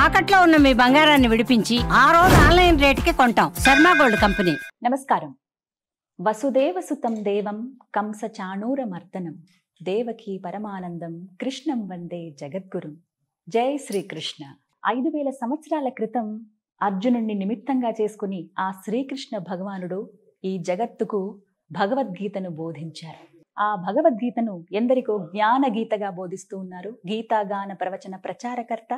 తాకట్లో ఉన్న మీ బంగారాన్ని విడిపించి ఆ రోజు ఆన్లైన్ రేటుకి కొంటాం. Sharma gold company. నమస్కారం. వసుదేవ సుతం దేవం కంస చాణూర మర్దనం దేవకీ పరమానందం కృష్ణం వందే జగద్గురుం. జై శ్రీకృష్ణ. 5000 సంవత్సరాల క్రితం అర్జునుడిని నిమిత్తంగా చేసుకుని ఆ శ్రీకృష్ణ భగవానుడు ఈ జగత్తుకు భగవద్గీతను బోధించారు. ఆ భగవద్గీతను ఎందరికో జ్ఞాన గీతగా బోధిస్తూ ఉన్నారు గీతాగాన ప్రవచన ప్రచారకర్త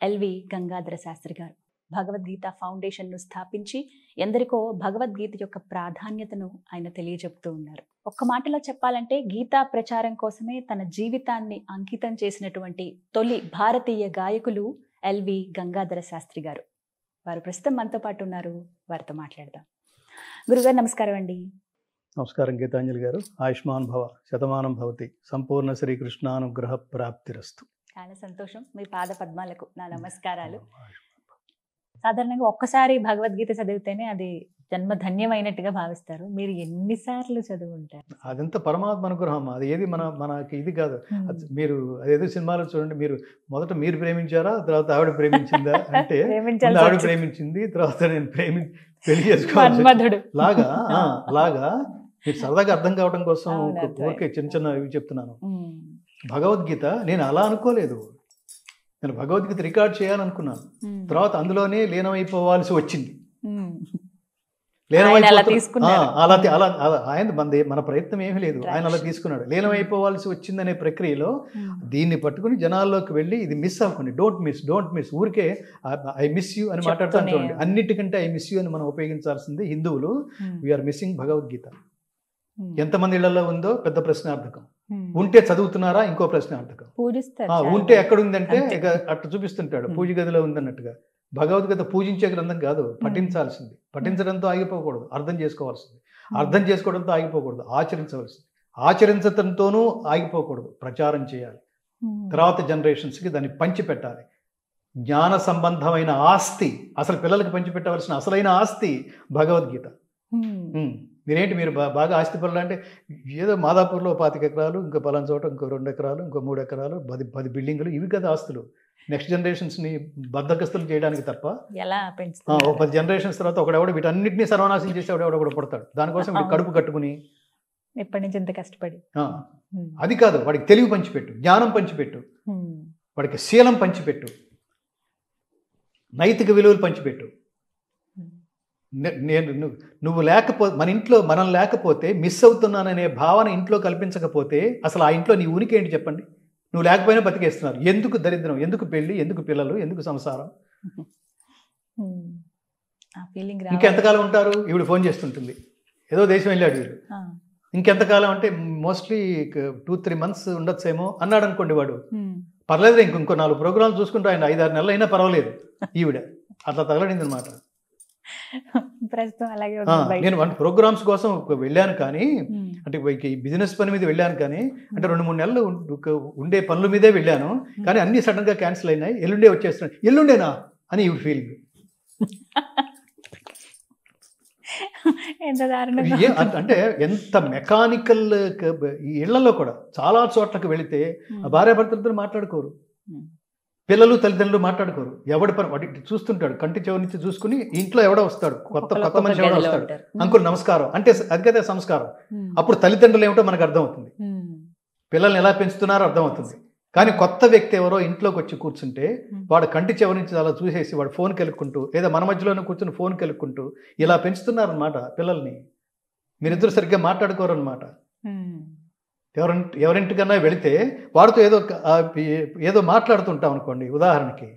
ఎల్వి గంగాధర శాస్త్రి గారు. భగవద్గీత ఫౌండేషన్ను స్థాపించి ఎందరికో భగవద్గీత యొక్క ప్రాధాన్యతను ఆయన తెలియజెప్తూ ఉన్నారు. ఒక్క మాటలో చెప్పాలంటే గీతా ప్రచారం కోసమే తన జీవితాన్ని అంకితం చేసినటువంటి తొలి భారతీయ గాయకులు ఎల్వి గంగాధర శాస్త్రి గారు. వారు ప్రస్తుతం మనతో పాటు ఉన్నారు. వారితో మాట్లాడదాం. గురుగారు నమస్కారం అండి. నమస్కారం గీతాంజలి గారు. ఆయుష్మాన్ భవ, శతమానం భవతి, సంపూర్ణ శ్రీకృష్ణానుగ్రహ ప్రాప్తిరస్తు. చాలా సంతోషం. మీ పాద పద్మాలకు నా నమస్కారాలు. సాధారణంగా ఒక్కసారి భగవద్గీత చదివితేనే అది జన్మధన్యమైనట్టుగా భావిస్తారు. మీరు ఎన్నిసార్లు చదువుంటారు? అదంతా పరమాత్మ అనుగ్రహం. అది ఏది మనకి ఇది కాదు. మీరు అదేదో సినిమాలో చూడండి, మీరు మొదట మీరు ప్రేమించారా, తర్వాత ఆవిడ ప్రేమించిందా అంటే ఆవిడ ప్రేమించింది, తర్వాత నేను పెళ్లి చేసుకోవాలి లాగా మీరు సరదాగా అర్థం కావడం కోసం ఊరికే చిన్న ఇవి చెప్తున్నాను. భగవద్గీత నేను అలా అనుకోలేదు. నేను భగవద్గీత రికార్డ్ చేయాలనుకున్నాను. తర్వాత అందులోనే లీనమైపోవాల్సి వచ్చింది. ఆయన మన ప్రయత్నం ఏమీ లేదు, ఆయన అలా తీసుకున్నాడు. లీనమైపోవాల్సి వచ్చిందనే ప్రక్రియలో దీన్ని పట్టుకుని జనాల్లోకి వెళ్ళి ఇది మిస్ అవ్వకండి, డోంట్ మిస్ ఊరికే ఐ మిస్ యూ అని మాట్లాడుతాను చూడండి. అన్నిటికంటే ఐ మిస్ యూ అని మనం ఉపయోగించాల్సింది హిందువులు. We're missing Bhagavad Gita. ఎంతమంది ఇళ్లలో ఉందో పెద్ద ప్రశ్నార్థకం. ఉంటే చదువుతున్నారా ఇంకో ప్రశ్నార్థకం. ఉంటే ఎక్కడుందంటే ఇక అట్లా చూపిస్తుంటాడు, పూజ గదిలో ఉందన్నట్టుగా. భగవద్గీత పూజించే గ్రంథం కాదు, పఠించాల్సింది. పఠించడంతో ఆగిపోకూడదు, అర్థం చేసుకోవాల్సింది. అర్థం చేసుకోవడంతో ఆగిపోకూడదు, ఆచరించవలసింది. ఆచరించడంతోనూ ఆగిపోకూడదు, ప్రచారం చేయాలి. తర్వాత జనరేషన్స్కి దాన్ని పంచిపెట్టాలి. జ్ఞాన సంబంధమైన ఆస్తి, అసలు పిల్లలకి పంచిపెట్టవలసిన అసలైన ఆస్తి భగవద్గీత. మీరు బాగా ఆస్తి పనులు అంటే ఏదో మాదాపూర్లో 25 ఎకరాలు, ఇంకో పలానా చోట ఇంకో 2 ఎకరాలు, ఇంకో 3 ఎకరాలు, 10 బిల్డింగులు, ఇవి కదా ఆస్తులు. నెక్స్ట్ జనరేషన్స్ని బద్దకస్తులు చేయడానికి తప్ప. 10 జనరేషన్స్ తర్వాత ఒకడెవడ వీటన్నిటినీ సర్వనాశనం చేసి ఎవడెవడ పుడతాడు. దానికోసం వీడు కడుపు కట్టుకుని ఎప్పటి నుంచి ఎంత కష్టపడి. అది కాదు, వాడికి తెలివి పంచిపెట్టు, జ్ఞానం పంచిపెట్టు, వాడికి శీలం పంచిపెట్టు, నైతిక విలువలు పంచిపెట్టు. నువ్వు లేకపోతే మనం లేకపోతే మిస్ అవుతున్నాననే భావన ఇంట్లో కల్పించకపోతే అసలు ఆ ఇంట్లో నీ ఉనికి ఏంటి చెప్పండి. నువ్వు లేకపోయినా బతికేస్తున్నారు. ఎందుకు దరిద్రం, ఎందుకు పెళ్ళి, ఎందుకు పిల్లలు, ఎందుకు సంసారం? ఇంకెంతకాలం ఉంటారు? ఈవిడ ఫోన్ చేస్తుంటుంది, ఏదో దేశం వెళ్ళాడు వీడు, ఇంకెంతకాలం అంటే మోస్ట్లీ 2-3 months ఉండొచ్చేమో అన్నాడు అనుకోండి. వాడు పర్లేదు, ఇంకో 4 ప్రోగ్రాంలు చూసుకుంటూ ఆయన 5-6 నెలలు అయినా పర్వాలేదు. ఈవిడ అట్లా తగలడింది అనమాట. నేను 1 ప్రోగ్రామ్స్ కోసం వెళ్ళాను కానీ, అంటే ఈ బిజినెస్ పని మీద వెళ్ళాను కానీ, అంటే 2-3 నెలలు ఉండే పనుల మీదే వెళ్ళాను కానీ అన్ని సడన్ గా క్యాన్సిల్ అయినాయి. ఎల్లుండే వచ్చేస్తున్నాను. ఎల్లుండేనా అని ఈవిడ ఫీలింగ్. అంటే ఎంత మెకానికల్. ఇళ్లలో కూడా చాలా చోట్లకు వెళితే భార్యాభర్తలతో మాట్లాడుకోరు, పిల్లలు తల్లిదండ్రులు మాట్లాడుకోరు. ఎవడి పని వాటి చూస్తుంటాడు, కంటి చెవి నుంచి చూసుకుని ఇంట్లో ఎవడో వస్తాడు, కొత్త మనిషి ఎవడో వస్తాడు, అంకుల్ నమస్కారం అంటే అది కదా సంస్కారం. అప్పుడు తల్లిదండ్రులు ఏమిటో మనకు అర్థమవుతుంది, పిల్లల్ని ఎలా పెంచుతున్నారో అర్థమవుతుంది. కానీ కొత్త వ్యక్తి ఎవరో ఇంట్లోకి వచ్చి కూర్చుంటే వాడు కంటి చెవి నుంచి అలా చూసేసి వాడు ఫోన్ కెలుక్కుంటూ, లేదా మన మధ్యలోనే కూర్చుని ఫోన్ కెలుక్కుంటూ ఇలా పెంచుతున్నారనమాట పిల్లల్ని. మీరిద్దరు సరిగ్గా మాట్లాడుకోరు అనమాట. ఎవరింటికన్నా వెళితే వాడితో ఏదో మాట్లాడుతుంటాం అనుకోండి. ఉదాహరణకి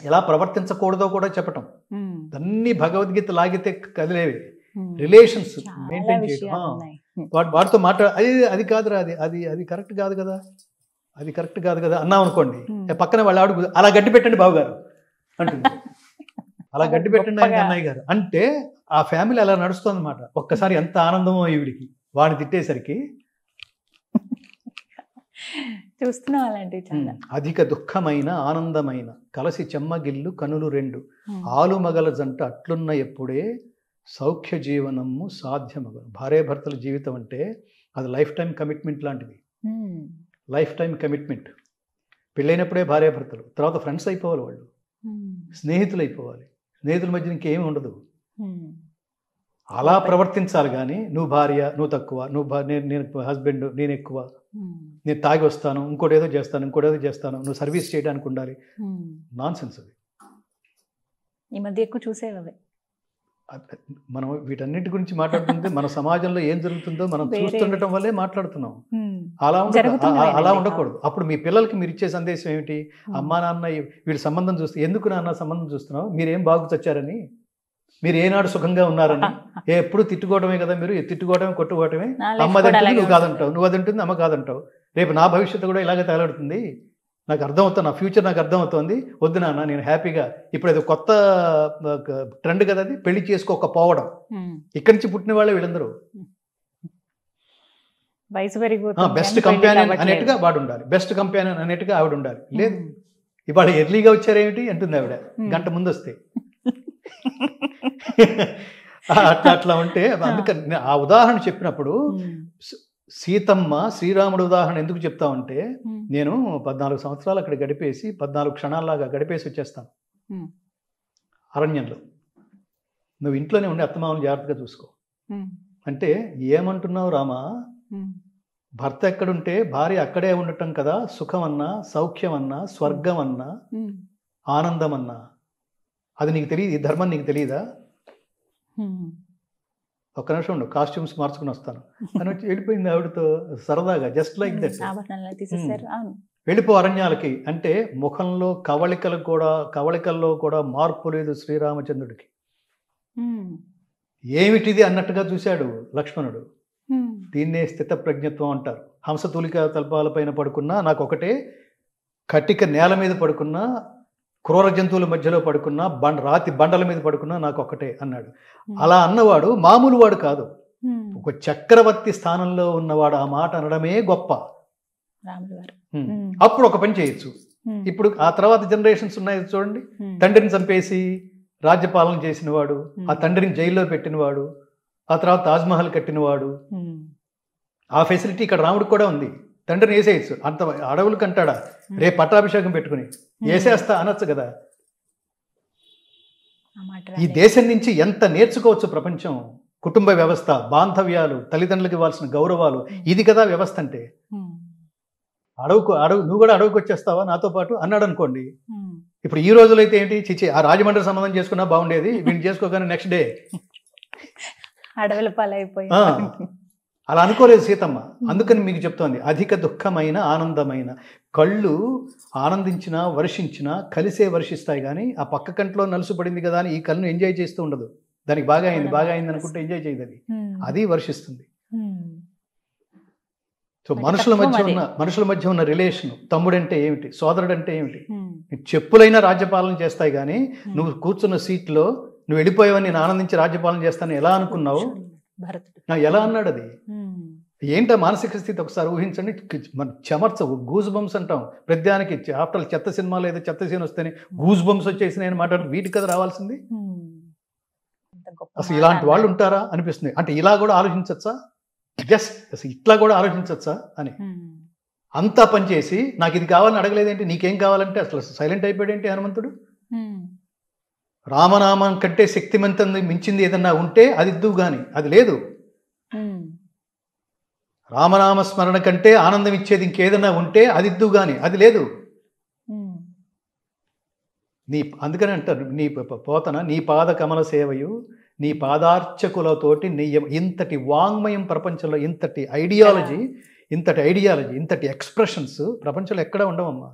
ఎలా ప్రవర్తించకూడదో కూడా చెప్పటం. అన్ని భగవద్గీత లాగితే కదిలేవి. రిలేషన్స్ మెయింటైన్ చేయడం, వాడితో అది కాదురా, అది కరెక్ట్ కాదు కదా, అది కరెక్ట్ కాదు కదా అన్నాం అనుకోండి. పక్కన వాళ్ళు ఆడు అలా గడ్డి పెట్టండి బావగారు అంటుంది, అలా గడ్డి పెట్టండి అన్నయ్య గారు అంటే ఆ ఫ్యామిలీ అలా నడుస్తుంది అనమాట. ఒక్కసారి ఎంత ఆనందమో ఈవిడికి వాడిని తిట్టేసరికి. చూస్తున్నాం అలాంటివి చాలా. అధిక దుఃఖమైన ఆనందమైన కలసి చెమ్మగిల్లు కనులు 2 ఆలుమగల జంట అట్లున్న ఎప్పుడే సౌఖ్య జీవనము సాధ్యమగ. భార్యాభర్తల జీవితం అంటే అది లైఫ్ టైం కమిట్మెంట్ లాంటిది. Life time commitment. పెళ్ళైనప్పుడే భార్యాభర్తలు, తర్వాత ఫ్రెండ్స్ అయిపోవాలి, వాళ్ళు స్నేహితులు అయిపోవాలి. స్నేహితుల మధ్య ఇంకేమీ ఉండదు. అలా ప్రవర్తించాలి. కానీ నువ్వు భార్య, నువ్వు తక్కువ, నేను హస్బెండ్, నేను ఎక్కువ, నేను తాగి వస్తాను, ఇంకోటి ఏదో చేస్తాను, నువ్వు సర్వీస్ చేయడానికి ఉండాలి. నాన్ సెన్స్ అది. ఈ మధ్య ఎక్కువ చూసేవే. మనం వీటన్నిటి గురించి మాట్లాడుతుంటే మన సమాజంలో ఏం జరుగుతుందో మనం చూస్తుండటం వల్లే మాట్లాడుతున్నాం. అలా ఉండకూడదు. అప్పుడు మీ పిల్లలకి మీరు ఇచ్చే సందేశం ఏమిటి? అమ్మా నాన్న వీడి సంబంధం చూస్తే, ఎందుకు నాన్న సంబంధం చూస్తున్నావు, మీరేం బాగు చచ్చారని, మీరు ఏనాడు సుఖంగా ఉన్నారని. ఎప్పుడు తిట్టుకోవడమే కదా, మీరు తిట్టుకోవడమే, కొట్టుకోవడమే. అమ్మదంటుంది, నువ్వు కాదంటావు, నువ్వు అదంటుంది, అమ్మ కాదంటావు. రేపు నా భవిష్యత్తు కూడా ఇలాగే తగలడుతుంది, నాకు అర్థమవుతుంది, నా ఫ్యూచర్ నాకు అర్థమవుతుంది. వద్దు నాన్న, నేను హ్యాపీగా, ఇప్పుడు ఏదో కొత్త ట్రెండ్ కదా అది, పెళ్లి చేసుకోకపోవడం. ఇక్కడి నుంచి పుట్టిన వాళ్ళే వీళ్ళందరూ. బెస్ట్ కంపానియన్ అనేట్టుగా వాడు ఉండాలి, బెస్ట్ కంపానియన్ అనేట్టుగా ఆవిడ ఉండాలి. లేదు, ఇవాళ ఎర్లీగా వచ్చారేమిటి అంటుంది ఆవిడ, గంట ముందు వస్తే. అట్లా ఉంటే, అందుకని ఆ ఉదాహరణ చెప్పినప్పుడు సీతమ్మ శ్రీరాముడు ఉదాహరణ ఎందుకు చెప్తామంటే, నేను 14 సంవత్సరాలు అక్కడ గడిపేసి 14 క్షణాల్లాగా గడిపేసి వచ్చేస్తాను అరణ్యంలో. నువ్వు ఇంట్లోనే ఉండి అత్తమామని జాగ్రత్తగా చూసుకో అంటే, ఏమంటున్నావు రామా? భర్త ఎక్కడుంటే భార్య అక్కడే ఉండటం కదా సుఖం అన్నా, సౌఖ్యం అన్నా, స్వర్గం అన్నా, ఆనందం అన్నా. అది నీకు తెలియదు, ఈ ధర్మం నీకు తెలియదా? ఒక్క నిమిషం ఉండు, కాస్ట్యూమ్స్ మార్చుకుని వస్తాను అని వచ్చి వెళ్ళిపోయింది ఆవిడతో సరదాగా, జస్ట్ లైక్ దట్. వెళ్ళిపో అరణ్యాలకి అంటే, ముఖంలో కవళికల్లో కూడా మార్పు లేదు శ్రీరామచంద్రుడికి. ఏమిటిది అన్నట్టుగా చూశాడు లక్ష్మణుడు. దీన్నే స్థిత ప్రజ్ఞత్వం అంటారు. హంసతూలిక తల్పాలపైన పడుకున్నా నాకు ఒకటే, కటిక నేల మీద పడుకున్నా, క్రూర జంతువుల మధ్యలో పడుకున్నా, రాతి బండల మీద పడుకున్నా నాకు ఒక్కటే అన్నాడు. అలా అన్నవాడు మామూలు వాడు కాదు, ఒక చక్రవర్తి స్థానంలో ఉన్నవాడు ఆ మాట అనడమే గొప్ప. అప్పుడు ఒక పని చేయొచ్చు. ఇప్పుడు ఆ తర్వాత జనరేషన్స్ ఉన్నాయి చూడండి. తండ్రిని చంపేసి రాజ్యపాలన చేసినవాడు, ఆ తండ్రిని జైల్లో పెట్టినవాడు, ఆ తర్వాత తాజ్మహల్ కట్టినవాడు. ఆ ఫెసిలిటీ ఇక్కడ రాముడికి కూడా ఉంది. తండ్రిని వేసేయచ్చు, అంత అడవులు కంటాడా, రేపు పట్టాభిషేకం పెట్టుకుని వేసేస్తా అనొచ్చు కదా. ఈ దేశం నుంచి ఎంత నేర్చుకోవచ్చు ప్రపంచం. కుటుంబ వ్యవస్థ, బాంధవ్యాలు, తల్లిదండ్రులకు ఇవ్వాల్సిన గౌరవాలు, ఇది కదా వ్యవస్థ అంటే. నువ్వు కూడా అడవుకు వచ్చేస్తావా నాతో పాటు అన్నాడు అనుకోండి. ఇప్పుడు ఈ రోజులో అయితే ఏంటి, చిచి ఆ రాజమండ్రి సంబంధం చేసుకున్నా బాగుండేది, వీడిని చేసుకోగానే నెక్స్ట్ డే అడవుల పాలైపోయి. అలా అనుకోలేదు సీతమ్మ. అందుకని మీకు చెప్తోంది, అధిక దుఃఖమైన ఆనందమైన. కళ్ళు ఆనందించినా వర్షించినా కలిసే వర్షిస్తాయి, కానీ ఆ పక్క కంట్లో నలుసు పడింది కదా అని ఈ కళ్ళను ఎంజాయ్ చేస్తూ ఉండదు. దానికి బాగా అయింది అనుకుంటే ఎంజాయ్ చేయదు, అది వర్షిస్తుంది. సో మనుషుల మధ్య ఉన్న రిలేషన్, తమ్ముడంటే ఏమిటి, సోదరుడంటే ఏమిటి. చెప్పులైనా రాజ్యపాలన చేస్తాయి, కానీ నువ్వు కూర్చున్న సీట్లో నువ్వు వెళ్ళిపోయావని నేను ఆనందించి రాజ్యపాలన చేస్తాను ఎలా అనుకున్నావు? ఎలా అన్నాడు అది? ఏంటో మానసిక స్థితి ఒకసారి ఊహించండి. మన చెమర్చ గూజ్ బంప్స్ అంటాం ప్రతిదానికి. ఆఫ్టర్ చెత్త సినిమాలో ఏదో చెత్త సీన్ వస్తేనే గూజ్ బంప్స్ వచ్చేసినాయి అని మాట్లాడు. వీటికి కదా రావాల్సింది. అసలు ఇలాంటి వాళ్ళు ఉంటారా అనిపిస్తుంది. అంటే ఇలా కూడా ఆలోచించచ్చా, అసలు ఇట్లా కూడా ఆలోచించచ్చా అని. అంతా పనిచేసి నాకు ఇది కావాలని అడగలేదేంటి, నీకేం కావాలంటే అసలు సైలెంట్ అయిపోయాడేంటి హనుమంతుడు. రామనామం కంటే శక్తిమంతం మించింది ఏదన్నా ఉంటే అది ఇద్దు గాని, అది లేదు. రామనామ స్మరణ కంటే ఆనందం ఇచ్చేది ఇంకేదన్నా ఉంటే అది ఇద్దు గాని, అది లేదు. అందుకని అంటారు, నీ పాద కమల సేవయు నీ పాదార్చకులతోటి ఇంతటి వాంగ్మయం ప్రపంచంలో, ఇంతటి ఐడియాలజీ, ఇంతటి ఎక్స్ప్రెషన్స్ ప్రపంచంలో ఎక్కడ ఉండవమ్మా.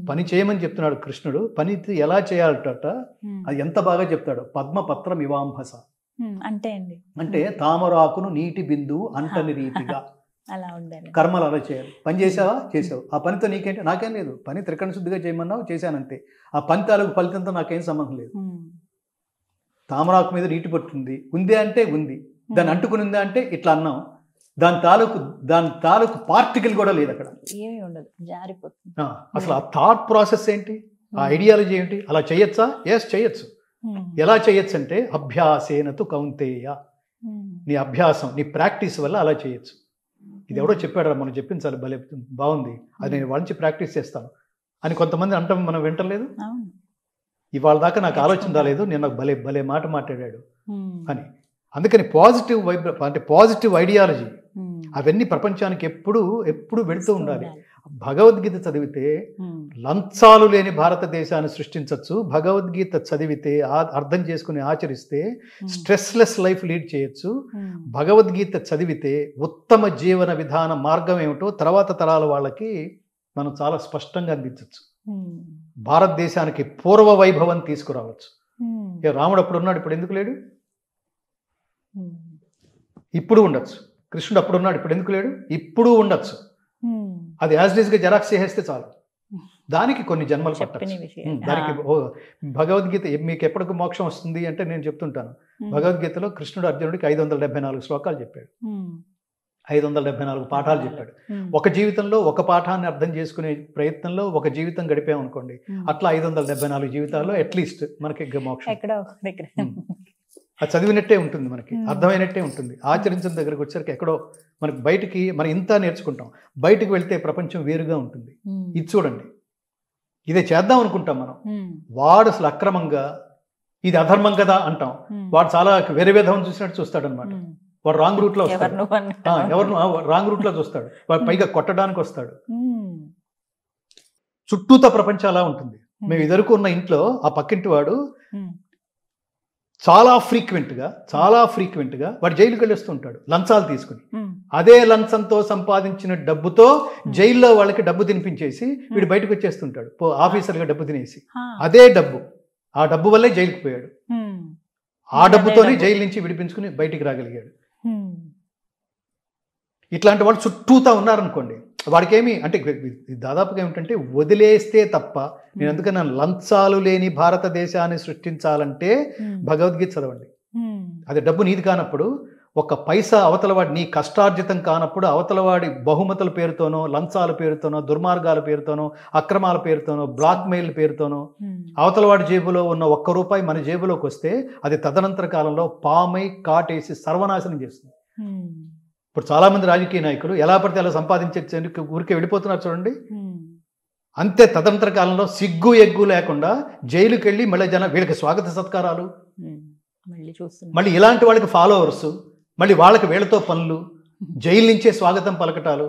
పని చేయమని చెప్తున్నాడు కృష్ణుడు. పని ఎలా చేయాలట అది ఎంత బాగా చెప్తాడు. పద్మపత్రం ఇవాంభస అంటే తామరాకును నీటి బిందువు అంటని రీతిగా కర్మలు అలా చేయాలి. పని చేసావు, ఆ పనితో నీకేంటి, నాకేం లేదు. పని త్రికరణ శుద్ధిగా చేయమన్నావు, చేశానంతే. ఆ పని తాలూకు ఫలితంతో నాకేం సంబంధం లేదు. తామరాకు మీద నీటి పట్టుంది ఉంది అంటే ఉంది, దాన్ని అంటుకుని ఉందా అంటే ఇట్లా అన్నాం. దాని తాలూకు పార్టికల్ కూడా లేదు అక్కడ, ఏమీ ఉండదు, జారిపోతుంది. అసలు ఆ థాట్ ప్రాసెస్ ఏంటి, ఆ ఐడియాలజీ ఏంటి? అలా చేయొచ్చా? చేయొచ్చు. ఎలా చేయొచ్చు అంటే అభ్యాసేనతు కౌంతేయ, నీ అభ్యాసం, నీ ప్రాక్టీస్ వల్ల అలా చేయొచ్చు. ఇది ఎవడో చెప్పాడు, మనం చెప్పించాలి, భలే బాగుంది, అది నేను వాళ్ళ నుంచి ప్రాక్టీస్ చేస్తాను అని కొంతమంది అంటాం, మనం వింటలేదు. అవును. ఇవాళ దాకా నాకు ఆలోచన రాలేదు, నేను నాకు భలే భలే మాట మాట్లాడాడు అని. అందుకని పాజిటివ్ అంటే పాజిటివ్ ఐడియాలజీ అవన్నీ ప్రపంచానికి ఎప్పుడు వెళుతూ ఉండాలి. భగవద్గీత చదివితే లంచాలు లేని భారతదేశాన్ని సృష్టించవచ్చు. భగవద్గీత చదివితే అర్థం చేసుకుని ఆచరిస్తే స్ట్రెస్లెస్ లైఫ్ లీడ్ చేయొచ్చు. భగవద్గీత చదివితే ఉత్తమ జీవన విధాన మార్గం ఏమిటో తర్వాత తరాల వాళ్ళకి మనం చాలా స్పష్టంగా అందించవచ్చు. భారతదేశానికి పూర్వ వైభవం తీసుకురావచ్చు. రాముడు అప్పుడు ఉన్నాడు, ఇప్పుడు ఎందుకు లేడు? ఇప్పుడు ఉండొచ్చు. కృష్ణుడు అప్పుడు ఉన్నాడు, ఇప్పుడు ఎందుకు లేడు? ఇప్పుడు ఉండొచ్చు. అది యాజ్ ఇట్ ఈస్ గా జెరాక్స్ చేసేస్తే చాలు. దానికి కొన్ని జన్మలు పట్టచ్చు. దానికి భగవద్గీత మీకు ఎప్పటికి మోక్షం వస్తుంది అంటే నేను చెప్తుంటాను, భగవద్గీతలో కృష్ణుడు అర్జునుడికి 574 శ్లోకాలు చెప్పాడు, 574 పాఠాలు చెప్పాడు. ఒక జీవితంలో ఒక పాఠాన్ని అర్థం చేసుకునే ప్రయత్నంలో ఒక జీవితం గడిపామనుకోండి, అట్లా 574 జీవితాల్లో అట్లీస్ట్ మనకి మోక్షం. అది చదివినట్టే ఉంటుంది, మనకి అర్థమైనట్టే ఉంటుంది. ఆచరించిన దగ్గరకు వచ్చేసరికి ఎక్కడో మనకి బయటికి మనం ఇంత నేర్చుకుంటాం, బయటికి వెళ్తే ప్రపంచం వేరుగా ఉంటుంది. ఇది చూడండి, ఇదే చేద్దాం అనుకుంటాం మనం, వాడు అసలు అక్రమంగా ఇది అధర్మం కదా అంటాం, వాడు చాలా వేరే విధం చూసినట్టు చూస్తాడు అనమాట. వాడు రాంగ్ రూట్ లో వస్తాడు, ఎవరిను రాంగ్ రూట్ లో చూస్తాడు, వాడు పైగా కొట్టడానికి వస్తాడు. చుట్టూతో ప్రపంచం అలా ఉంటుంది. మేము ఇదివరకు ఉన్న ఇంట్లో ఆ పక్కింటి వాడు చాలా ఫ్రీక్వెంట్ గా వాడు జైలుకి వెళ్ళొస్తుంటాడు లంచాలు తీసుకుని. అదే లంచంతో సంపాదించిన డబ్బుతో జైల్లో వాళ్ళకి డబ్బు తినిపించేసి వీడు బయటకు వచ్చేస్తుంటాడు, ఆఫీసర్గా డబ్బు తినేసి. అదే డబ్బు, ఆ డబ్బు వల్లే జైలుకి పోయాడు. ఆ డబ్బుతోనే జైలు నుంచి విడిపించుకుని బయటికి రాగలిగాడు. ఇట్లాంటి వాళ్ళు చుట్టూతా ఉన్నారనుకోండి, వాడికేమి అంటే దాదాపుగా ఏమిటంటే వదిలేస్తే తప్ప. నేను అందుకని లంచాలు లేని భారతదేశాన్ని సృష్టించాలంటే భగవద్గీత చదవండి. అది డబ్బు నీది కానప్పుడు, ఒక పైసా అవతలవాడి నీ కష్టార్జితం కానప్పుడు అవతలవాడి బహుమతుల పేరుతోనో, లంచాల పేరుతోనో, దుర్మార్గాల పేరుతోనో, అక్రమాల పేరుతోనో, బ్లాక్మెయిల్ పేరుతోనో అవతలవాడి జేబులో ఉన్న ₹1 మన జేబులోకి వస్తే అది తదనంతర కాలంలో పామై కాటేసి సర్వనాశనం చేస్తుంది. ఇప్పుడు చాలా మంది రాజకీయ నాయకులు ఎలా పడితే అలా సంపాదించే ఊరికే వెళ్ళిపోతున్నారు చూడండి. అంతే, తదనంతర కాలంలో సిగ్గు ఎగ్గు లేకుండా జైలుకి వెళ్ళి మళ్ళీ వీళ్ళకి స్వాగత సత్కారాలు, మళ్ళీ ఇలాంటి వాళ్ళకి ఫాలోవర్స్, మళ్ళీ వాళ్ళకి వీళ్ళతో పనులు, జైలు నుంచే స్వాగతం పలకటాలు.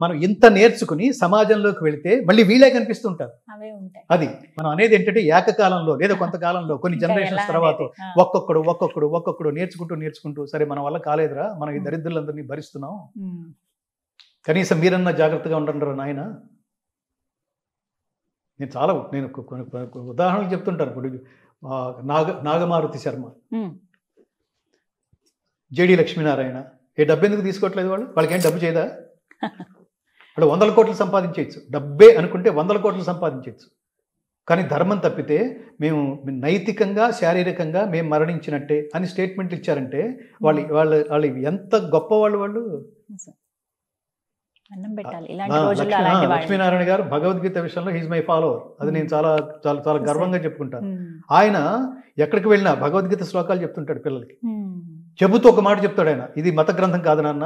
మనం ఇంత నేర్చుకుని సమాజంలోకి వెళితే మళ్ళీ వీళ్ళే కనిపిస్తుంటారు. అది మనం అనేది ఏంటంటే ఏకకాలంలో లేదా కొంతకాలంలో కొన్ని జనరేషన్స్ తర్వాత ఒక్కొక్కడు నేర్చుకుంటూ సరే మన వల్ల కాలేదురా, మనం ఈ దరిద్రులందరినీ భరిస్తున్నాం, కనీసం మీరన్నా జాగ్రత్తగా ఉండండిరా నాయన. నేను ఉదాహరణలు చెప్తుంటాను. ఇప్పుడు నాగమారుతి శర్మ, జేడి లక్ష్మీనారాయణ, ఏ డబ్బు ఎందుకు తీసుకోవట్లేదు? వాళ్ళకి ఏం డబ్బు చేయదా? వాళ్ళు 100 కోట్లు సంపాదించవచ్చు, డబ్బే అనుకుంటే 100 కోట్లు సంపాదించవచ్చు. కానీ ధర్మం తప్పితే మేము నైతికంగా శారీరకంగా మేము మరణించినట్టే అని స్టేట్మెంట్లు ఇచ్చారంటే వాళ్ళు ఎంత గొప్పవాళ్ళు. వాళ్ళు లక్ష్మీనారాయణ గారు భగవద్గీత విషయంలో హీజ్ మై ఫాలోవర్. అది నేను చాలా చాలా చాలా గర్వంగా చెప్పుకుంటాను. ఆయన ఎక్కడికి వెళ్ళినా భగవద్గీత శ్లోకాలు చెప్తుంటాడు పిల్లలకి. చెబుతూ ఒక మాట చెప్తాడు ఆయన, ఇది మత గ్రంథం కాదు నాన్న,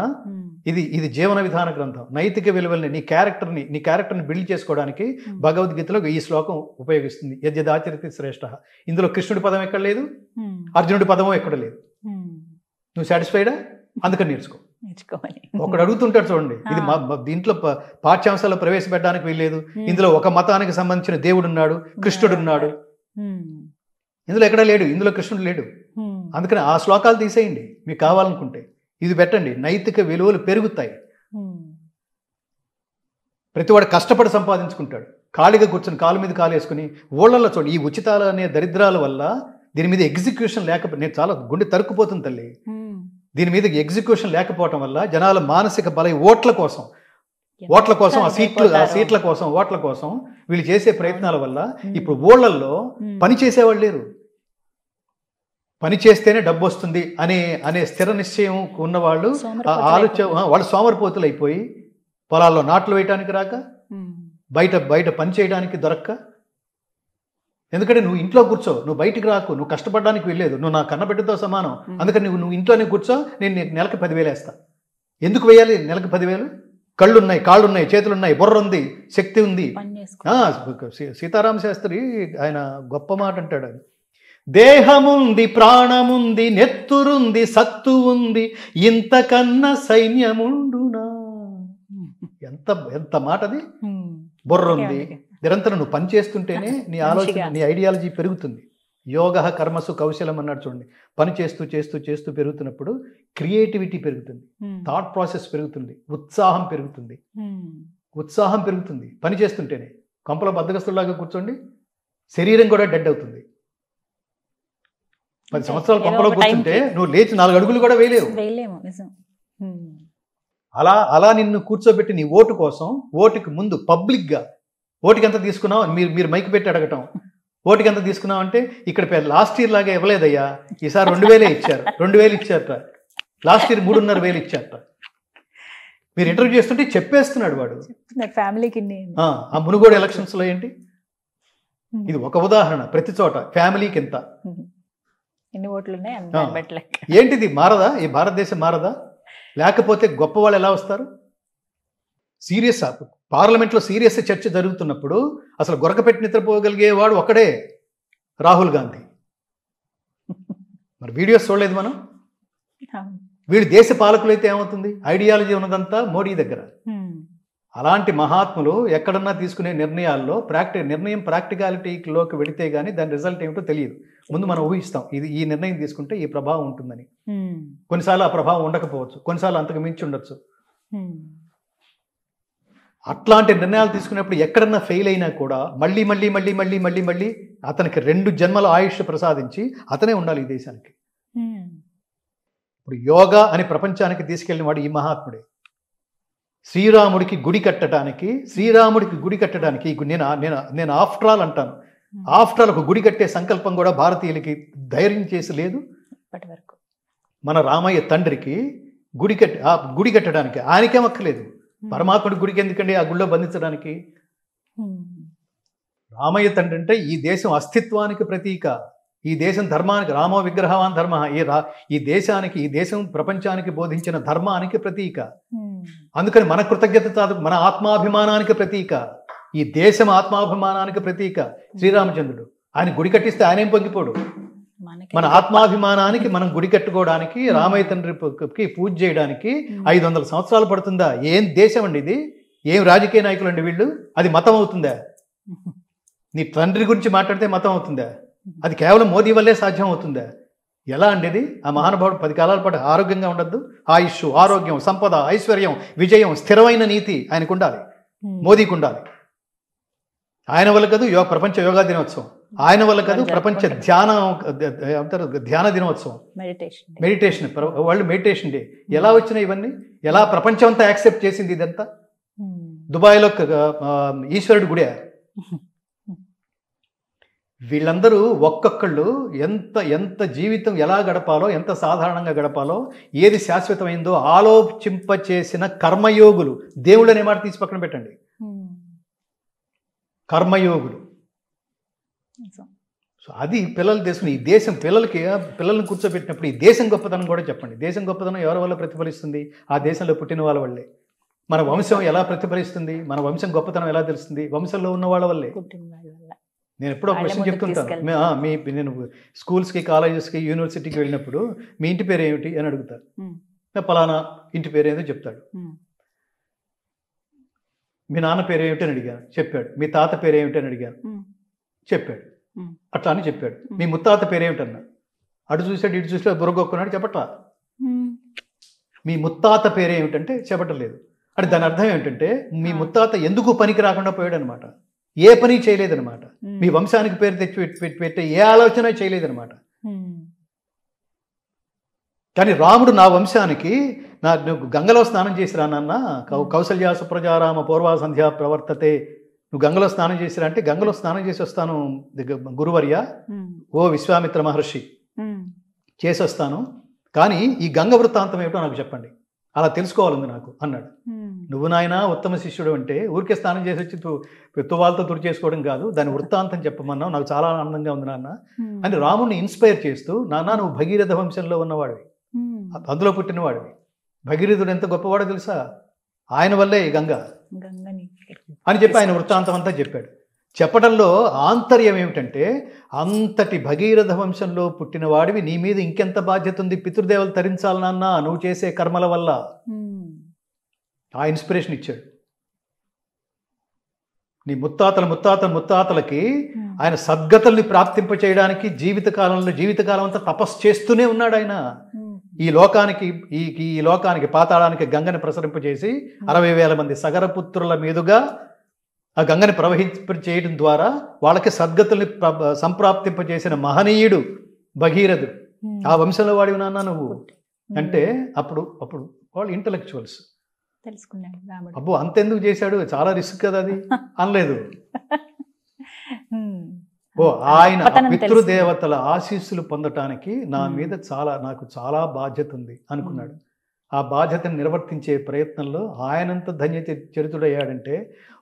ఇది జీవన విధాన గ్రంథం. నైతిక విలువల్ని నీ క్యారెక్టర్ని బిల్డ్ చేసుకోవడానికి భగవద్గీతలో ఈ శ్లోకం ఉపయోగిస్తుంది. యద్యదాచరితే శ్రేష్ఠ. ఇందులో కృష్ణుడి పదం ఎక్కడ లేదు, అర్జునుడి పదమో ఎక్కడ లేదు. నువ్వు సాటిస్ఫైడా? అందుకని నేర్చుకోవాలి. ఒకడు అడుగుతుంటాడు చూడండి, ఇది దీంట్లో పాఠ్యాంశాల్లో ప్రవేశపెట్టడానికి వీల్లేదు, ఇందులో ఒక మతానికి సంబంధించిన దేవుడు ఉన్నాడు, కృష్ణుడు ఉన్నాడు, ఇందులో ఎక్కడా లేడు, ఇందులో కృష్ణుడు లేడు. అందుకని ఆ శ్లోకాలు తీసేయండి మీకు కావాలనుకుంటే, ఇది పెట్టండి, నైతిక విలువలు పెరుగుతాయి. ప్రతివాడు కష్టపడి సంపాదించుకుంటాడు, ఖాళీగా కూర్చొని కాలు మీద కాలు వేసుకుని ఊళ్ళల్లో చూడండి. ఈ ఉచితాలు అనే దరిద్రాల వల్ల దీని మీద ఎగ్జిక్యూషన్ లేకపోతే నేను చాలా గుండె తరుక్కుపోతుంది తల్లి. దీని మీద ఎగ్జిక్యూషన్ లేకపోవటం వల్ల జనాల మానసిక బల ఓట్ల కోసం ఆ సీట్ల కోసం ఓట్ల కోసం వీళ్ళు చేసే ప్రయత్నాల వల్ల ఇప్పుడు ఊళ్ళల్లో పని చేసేవాళ్ళు లేరు. పని చేస్తేనే డబ్బు వస్తుంది అనే స్థిర నిశ్చయం ఉన్నవాళ్ళు వాళ్ళు సోమరిపోతులు అయిపోయి పొలాల్లో నాట్లు వేయటానికి రాక, బయట పని చేయడానికి దొరక్క. ఎందుకంటే నువ్వు ఇంట్లో కూర్చో, నువ్వు బయటికి రాకు, నువ్వు కష్టపడడానికి వెళ్ళలేదు, నువ్వు నా కన్నబిడ్డతో సమానం, అందుకని నువ్వు ఇంట్లోనే కూర్చో, నేను నీకు నెలకు 10,000 వేస్తా. ఎందుకు వేయాలి నెలకు 10,000? కళ్ళున్నాయి, కాళ్ళున్నాయి, చేతులున్నాయి, బుర్ర ఉంది, శక్తి ఉంది. పని చేసుకో. సీతారామ శాస్త్రి ఆయన గొప్ప మాట అంటాడు, అది దేహముంది, ప్రాణముంది, నెత్తురుంది, సత్తు ఉంది, ఇంతకన్నా సైన్యముండునా. ఎంత ఎంత మాట అది. బుర్ర ఉంది, నిరంతరం నువ్వు పని చేస్తుంటేనే నీ ఆలోచన, నీ ఐడియాలజీ పెరుగుతుంది. యోగ కర్మసు కౌశలం అన్నాడు చూడండి. పని చేస్తూ చేస్తూ చేస్తూ పెరుగుతున్నప్పుడు క్రియేటివిటీ పెరుగుతుంది, థాట్ ప్రాసెస్ పెరుగుతుంది, ఉత్సాహం పెరుగుతుంది. ఉత్సాహం పెరుగుతుంది పని చేస్తుంటేనే. కొంపలో బద్దగస్తులాగా కూర్చోండి, శరీరం కూడా డెడ్ అవుతుంది. 10 సంవత్సరాలు కొంపలో కూర్చుంటే నువ్వు లేచి 4 అడుగులు కూడా వేయలేవు. అలా నిన్ను కూర్చోబెట్టి నీ ఓటు కోసం, ఓటుకి ముందు పబ్లిక్గా ఓటుకి ఎంత తీసుకున్నావు మీరు మైక్ పెట్టి అడగటం, ఓటుకి ఎంత తీసుకున్నావు అంటే ఇక్కడ లాస్ట్ ఇయర్ లాగా ఇవ్వలేదయ్యా, ఈసారి 2000 ఇచ్చారు, 2000 ఇచ్చారట, లాస్ట్ ఇయర్ 3,500 ఇచ్చారట. మీరు ఇంటర్వ్యూ చేస్తుంటే చెప్పేస్తున్నాడు వాడు. ఫ్యామిలీకి ఆ మునుగోడు ఎలక్షన్స్లో ఏంటి, ఇది ఒక ఉదాహరణ. ప్రతి చోట ఫ్యామిలీకి ఎంత, ఎన్ని ఓట్లు ఏంటిది మారదా? ఈ భారతదేశం మారదా? లేకపోతే గొప్ప వాళ్ళు ఎలా వస్తారు? సీరియస్ పార్లమెంట్లో సీరియస్ చర్చ జరుగుతున్నప్పుడు అసలు గొరకపెట్టి నిద్రపోగలిగేవాడు ఒక్కడే, రాహుల్ గాంధీ. మరి వీడియోస్ చూడలేదు మనం. వీడు దేశ పాలకులైతే ఏమవుతుంది? ఐడియాలజీ ఉన్నదంతా మోడీ దగ్గర. అలాంటి మహాత్ములు ఎక్కడన్నా తీసుకునే నిర్ణయాల్లో నిర్ణయం ప్రాక్టికాలిటీలోకి వెళితే కానీ దాని రిజల్ట్ ఏమిటో తెలియదు. ముందు మనం ఊహిస్తాం, ఇది ఈ నిర్ణయం తీసుకుంటే ఈ ప్రభావం ఉంటుందని. కొన్నిసార్లు ఆ ప్రభావం ఉండకపోవచ్చు, కొన్నిసార్లు అంతకు మించి ఉండొచ్చు. అట్లాంటి నిర్ణయాలు తీసుకున్నప్పుడు ఎక్కడన్నా ఫెయిల్ అయినా కూడా మళ్ళీ మళ్ళీ మళ్ళీ మళ్ళీ మళ్ళీ మళ్ళీ అతనికి 2 జన్మల ఆయుష్ ప్రసాదించి అతనే ఉండాలి ఈ దేశానికి. ఇప్పుడు యోగా అని ప్రపంచానికి తీసుకెళ్ళిన వాడు ఈ మహాత్ముడే. శ్రీరాముడికి గుడి కట్టడానికి నేను ఆఫ్టర్ ఆల్ అంటాను, ఆఫ్టర్ ఆల్ ఒక గుడి కట్టే సంకల్పం కూడా భారతీయులకి ధైర్యం చేసి లేదు. మన రామయ్య తండ్రికి గుడి కట్టడానికి ఆయనకేం అక్కర్లేదు. పరమాత్ముడి గుడికి ఎందుకండి ఆ గుడిలో బంధించడానికి? రామయ్య తండ్రి అంటే ఈ దేశం అస్తిత్వానికి ప్రతీక, ఈ దేశం ధర్మానికి, రామో విగ్రహవాన్ ధర్మ, ఈ దేశానికి, ఈ దేశం ప్రపంచానికి బోధించిన ధర్మానికి ప్రతీక. అందుకని మన కృతజ్ఞత, మన ఆత్మాభిమానానికి ప్రతీక, ఈ దేశం ఆత్మాభిమానానికి ప్రతీక శ్రీరామచంద్రుడు. ఆయన గుడి కట్టిస్తే ఆయనేం పొంగిపోడు. మన ఆత్మాభిమానానికి మనం గుడి కట్టుకోవడానికి, రామయ్య తండ్రికి పూజ చేయడానికి 500 సంవత్సరాలు పడుతుందా? ఏం దేశం అండి ఇది? ఏం రాజకీయ నాయకులు అండి వీళ్ళు? అది మతం అవుతుందా? నీ తండ్రి గురించి మాట్లాడితే మతం అవుతుందా? అది కేవలం మోదీ వల్లే సాధ్యం అవుతుందా? ఎలా అండి ఇది? ఆ మహానుభావుడు 10 కాలాల పాటు ఆరోగ్యంగా ఉండద్దు? ఆయుష్, ఆరోగ్యం, సంపద, ఐశ్వర్యం, విజయం, స్థిరమైన నీతి ఆయనకు ఉండాలి, మోదీకి ఉండాలి. ఆయన వల్ల కాదు ప్రపంచ యోగా దినోత్సవం, ఆయన వల్ల కాదు ప్రపంచ ధ్యాన దినోత్సవం, మెడిటేషన్ వరల్డ్ మెడిటేషన్ డే. ఎలా వచ్చినాయి ఇవన్నీ? ఎలా ప్రపంచం అంతా యాక్సెప్ట్ చేసింది ఇదంతా? దుబాయ్లో ఈశ్వరుడు గుడే. వీళ్ళందరూ ఒక్కొక్కళ్ళు ఎంత జీవితం ఎలా గడపాలో, ఎంత సాధారణంగా గడపాలో, ఏది శాశ్వతమైందో ఆలోచింపచేసిన కర్మయోగులు. దేవుళ్ళు అనే మాట తీసి పక్కన పెట్టండి. కర్మయోగులు. సో అది పిల్లలు తెలుసుకుని, ఈ దేశం పిల్లల్ని కూర్చోబెట్టినప్పుడు ఈ దేశం గొప్పతనం కూడా చెప్పండి. దేశం గొప్పతనం ఎవరి వల్ల ప్రతిఫలిస్తుంది? ఆ దేశంలో పుట్టిన వాళ్ళ వల్లే. మన వంశం ఎలా ప్రతిఫలిస్తుంది? మన వంశం గొప్పతనం ఎలా తెలుస్తుంది? వంశంలో ఉన్న వాళ్ళ వల్లే. నేను ఎప్పుడో క్వశ్చన్ చెప్తుంటాను. నేను స్కూల్స్కి, కాలేజెస్కి, యూనివర్సిటీకి వెళ్ళినప్పుడు మీ ఇంటి పేరు ఏమిటి అని అడుగుతారు. పలానా ఇంటి పేరు ఏదో చెప్తాడు. మీ నాన్న పేరు ఏమిటి అని అడిగాను, చెప్పాడు. మీ తాత పేరు ఏమిటి అని అడిగాను, చెప్పాడు. అట్లా అని చెప్పాడు. మీ ముత్తాత పేరేమిటన్నా, అటు చూసాడు ఇటు చూసాడు, బుర్రగొక్కున్నాడు, చెప్పట్లా. మీ ముత్తాత పేరేమిటంటే చెప్పటం లేదు. అంటే దాని అర్థం ఏమిటంటే మీ ముత్తాత ఎందుకు పనికి రాకుండా పోయాడు అనమాట. ఏ పని చేయలేదనమాట. మీ వంశానికి పేరు తెచ్చి పెట్టే ఏ ఆలోచన చేయలేదనమాట. కానీ రాముడు నా వంశానికి, నువ్వు గంగలో స్నానం చేసిరా నాన్న, కౌసల్యా సుప్రజారామ పూర్వ సంధ్యా ప్రవర్తతే, నువ్వు గంగలో స్నానం చేసిరా అంటే గంగలో స్నానం చేసి వస్తాను గురువర్య, ఓ విశ్వామిత్ర మహర్షి, చేసి వస్తాను. కానీ ఈ గంగ వృత్తాంతం ఏమిటో నాకు చెప్పండి, అలా తెలుసుకోవాలంది నాకు అన్నాడు. నువ్వు నాయన ఉత్తమ శిష్యుడు అంటే ఊరికే స్నానం చేసి వచ్చి తువాలతో తుడి చేసుకోవడం కాదు, దాని వృత్తాంతం చెప్పమన్నావు, నాకు చాలా ఆనందంగా ఉంది నాన్న అని రాముడిని ఇన్స్పైర్ చేస్తూ, నాన్న నువ్వు భగీరథ వంశంలో ఉన్నవాడివి, అందులో పుట్టినవాడివి. భగీరథుడు ఎంత గొప్పవాడో తెలుసా? ఆయన వల్లే ఈ గంగ గంగని అని చెప్పి ఆయన వృత్తాంతం అంతా చెప్పాడు. చెప్పడంలో ఆంతర్యం ఏమిటంటే, అంతటి భగీరథ వంశంలో పుట్టిన వాడివి, నీ మీద ఇంకెంత బాధ్యత ఉంది, పితృదేవలు తరించాలి నాన్న నువ్వు చేసే కర్మల వల్ల. ఆ ఇన్స్పిరేషన్ ఇచ్చాడు. నీ ముత్తాతలకి ఆయన సద్గతుల్ని ప్రాప్తింప చేయడానికి జీవితకాలం అంతా తపస్సు చేస్తూనే ఉన్నాడు ఆయన. ఈ లోకానికి పాతాళానికి గంగని ప్రసరింపజేసి 60,000 మంది సగరపుత్రుల మీదుగా ఆ గంగని ప్రవహింపచేయడం ద్వారా వాళ్ళకి సద్గతుల్ని సంప్రాప్తింపజేసిన మహనీయుడు భగీరథుడు. ఆ వంశంలో వాడివి నాన్న నువ్వు అంటే అప్పుడు వాళ్ళు ఇంటలెక్చువల్స్ తెలుసుకున్నాడు రాముడు. అబ్బో అంతెందుకు చేశాడు, చాలా రిస్క్ కదా అది అనలేదు. ఓ ఆయన పితృదేవతల ఆశీస్సులు పొందటానికి నాకు చాలా బాధ్యత ఉంది అనుకున్నాడు. ఆ బాధ్యతను నిర్వర్తించే ప్రయత్నంలో ఆయనంత చరితుడయ్యాడంటే,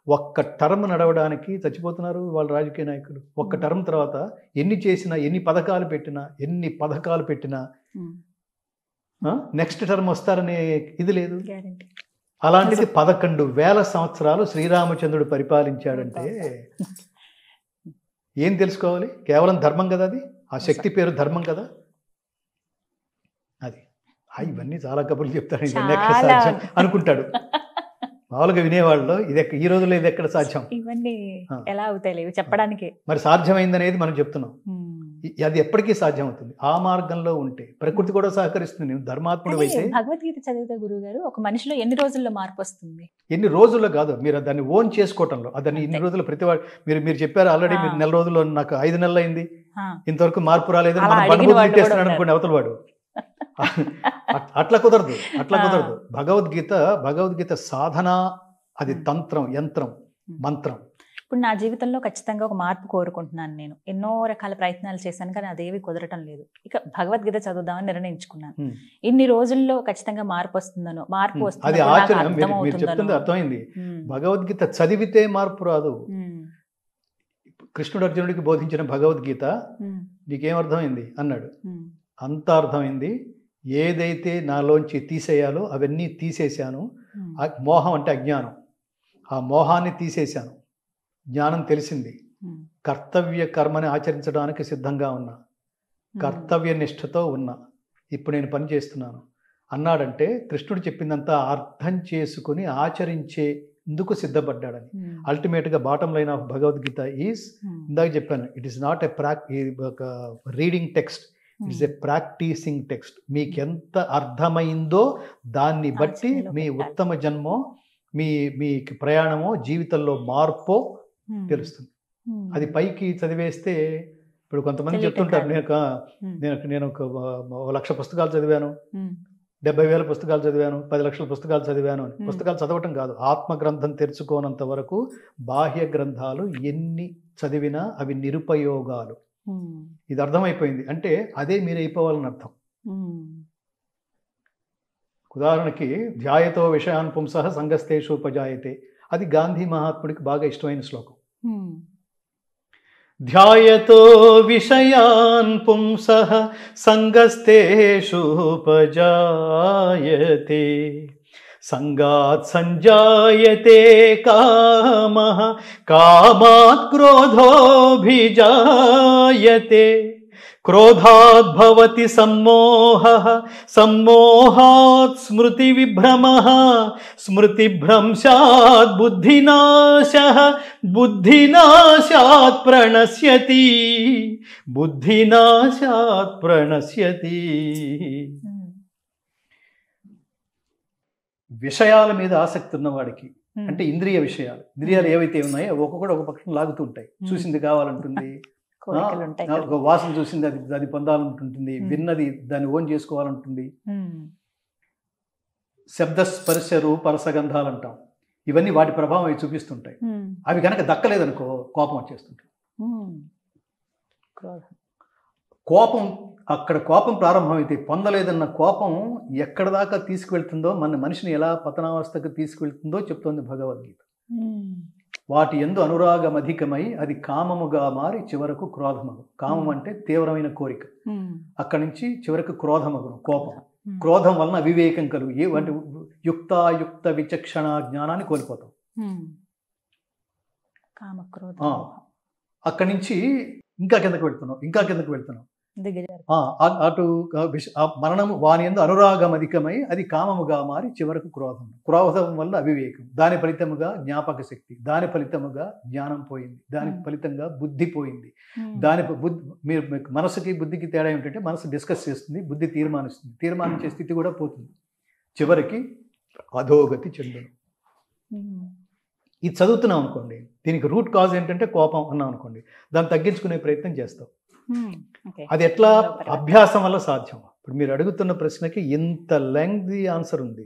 ఒక్క టర్మ్ నడవడానికి చచ్చిపోతున్నారు వాళ్ళ రాజకీయ నాయకులు. ఒక్క టర్మ్ తర్వాత ఎన్ని చేసినా, ఎన్ని పథకాలు పెట్టినా నెక్స్ట్ టర్మ్ వస్తారనే ఇది లేదు. అలాంటిది 11,000 సంవత్సరాలు శ్రీరామచంద్రుడు పరిపాలించాడంటే ఏం తెలుసుకోవాలి? కేవలం ధర్మం కదా అది, ఆ శక్తి పేరు ధర్మం కదా అది. ఇవన్నీ చాలా కబుర్లు చెప్తాడు, ఇవన్నీ ఎక్కడ సాధ్యం అనుకుంటాడు. మామూలుగా వినేవాళ్ళు ఈ రోజుల్లో ఇది ఎక్కడ సాధ్యం, ఇవన్నీ ఎలా అవుతాయి చెప్పడానికి. మరి సాధ్యమైందనేది మనం చెప్తున్నాం. అది ఎప్పటికీ సాధ్యం అవుతుంది ఆ మార్గంలో ఉంటే. ప్రకృతి కూడా సహకరిస్తుంది. ధర్మాత్ముడు అయితే భగవద్గీత చదివితే గురువు గారు ఒక మనిషిలో ఎన్ని రోజుల్లో మార్పు వస్తుంది? ఎన్ని రోజుల్లో కాదు, మీరు దాన్ని ఓన్ చేసుకోవటంలో. అదని ఇన్ని రోజులు మీరు చెప్పారు ఆల్రెడీ, మీరు 4 రోజుల్లో, నాకు 5 నెలలు అయింది ఇంతవరకు మార్పు రాలేదు అనుకోండి అవతల వాడు. అట్లా కుదరదు. భగవద్గీత సాధన, అది తంత్రం, యంత్రం, మంత్రం. ఇప్పుడు నా జీవితంలో ఖచ్చితంగా ఒక మార్పు కోరుకుంటున్నాను. నేను ఎన్నో రకాల ప్రయత్నాలు చేశాను కానీ అదేవి కుదరటం లేదు. ఇక భగవద్గీత చదువుదామని నిర్ణయించుకున్నాను. ఇన్ని రోజుల్లో ఖచ్చితంగా మార్పు వస్తుందనో, మార్పు వస్తుంది అర్థమైంది. భగవద్గీత చదివితే మార్పు రాదు. కృష్ణుడు అర్జునుడికి బోధించిన భగవద్గీత నీకేమర్థమైంది అన్నాడు. అంత అర్థమైంది. ఏదైతే నాలోంచి తీసేయాలో అవన్నీ తీసేశాను. మోహం అంటే అజ్ఞానం, ఆ మోహాన్ని తీసేశాను. జ్ఞానం తెలిసింది. కర్తవ్య కర్మని ఆచరించడానికి సిద్ధంగా ఉన్నా, కర్తవ్య నిష్ఠతో ఉన్నా, ఇప్పుడు నేను పని చేస్తున్నాను అన్నాడంటే కృష్ణుడు చెప్పిందంతా అర్థం చేసుకుని ఆచరించేందుకు సిద్ధపడ్డాడని. అల్టిమేట్గా bottom line of Bhagavad Gita is, ఇందాక చెప్పాను, ఇట్ ఈస్ నాట్ ఒక reading text, it's a practicing text. మీకెంత అర్థమైందో దాన్ని బట్టి మీ ఉత్తమ జన్మో, మీ ప్రయాణమో, జీవితంలో మార్పో తెలుస్తుంది. అది పైకి చదివేస్తే, ఇప్పుడు కొంతమంది చెప్తుంటారు, నేను ఒక 1,00,000 పుస్తకాలు చదివాను, 70,000 పుస్తకాలు చదివాను, 10 లక్షల పుస్తకాలు చదివాను అని. పుస్తకాలు చదవటం కాదు, ఆత్మగ్రంథం తెరుచుకోనంత వరకు బాహ్య గ్రంథాలు ఎన్ని చదివినా అవి నిరుపయోగాలు. ఇది అర్థమైపోయింది అంటే అదే మీరు అయిపోవాలని అర్థం. ఉదాహరణకి ధ్యాయతో విషయాన్ పుంసః సంగస్తేషు ఉపజాయతే, అది గాంధీ మహాత్ముడికి బాగా ఇష్టమైన శ్లోకం. ధ్యాయతో విషయాన్ పుంసః సంగస్తేషు ఉపజాయతే, సంగాత్ సంజాయతే కామః, కామాత్ క్రోధోభిజాయతే, క్రోధాత్ భవతి సమ్మోహః, సమ్మోహాత్ స్మృతి విభ్రమః, స్మృతిభ్రంశాత్ బుద్ధినాశః, బుద్ధినాశాత్ ప్రణశ్యతి, బుద్ధినాశాత్ ప్రణశ్యతి. విషయాల మీద ఆసక్తి ఉన్నవాడికి, అంటే ఇంద్రియాలు ఏవైతే ఉన్నాయో ఒక్కొక్కటి ఒక పక్షం లాగుతూ ఉంటాయి. చూసింది కావాలంటుంది, ఒక వాసన చూసింది అది పొందాలంటుంటుంది, విన్నది దాన్ని ఓన్ చేసుకోవాలంటుంది. శబ్ద స్పర్శ రూప రసగంధాలు అంటాం, ఇవన్నీ వాటి ప్రభావం అవి చూపిస్తుంటాయి. అవి కనుక దక్కలేదనుకో కోపం వచ్చేస్తుంటుంది. కోపం ప్రారంభమైతే పొందలేదన్న కోపం ఎక్కడ దాకా తీసుకువెళ్తుందో, మనిషిని ఎలా పతనావస్థకు తీసుకువెళ్తుందో చెప్తోంది భగవద్గీత. వాటి యందు అనురాగం అధికమై అది కామముగా మారి చివరకు క్రోధమగు. కామం అంటే తీవ్రమైన కోరిక, అక్కడి నుంచి చివరకు క్రోధమగును, కోపం. క్రోధం వలన అవివేకం కలుగు అంటే యుక్తాయుక్త విచక్షణ జ్ఞానాన్ని కోల్పోతాం. కామక్రోధ అక్కడి నుంచి ఇంకా కిందకు వెళ్తున్నాం. అటు మరణము వాని యందు అనురాగం అధికమై అది కామముగా మారి చివరకు క్రోధం వల్ల అవివేకం, దాని ఫలితముగా జ్ఞాపక శక్తి, దాని ఫలితముగా జ్ఞానం పోయింది, దాని ఫలితంగా బుద్ధి పోయింది. మీరు మనసుకి బుద్ధికి తేడా ఏమిటంటే మనసు డిస్కస్ చేస్తుంది, బుద్ధి తీర్మానించే స్థితి కూడా పోతుంది, చివరికి అధోగతి చెందును. ఇది చదువుతున్నాం అనుకోండి, దీనికి రూట్ కాజ్ ఏంటంటే కోపం అన్నాం అనుకోండి, దాన్ని తగ్గించుకునే ప్రయత్నం చేస్తాం. అది ఎట్లా? అభ్యాసం వల్ల సాధ్యం. ఇప్పుడు మీరు అడుగుతున్న ప్రశ్నకి ఇంత లెంగ్తీ ఆన్సర్ ఉంది.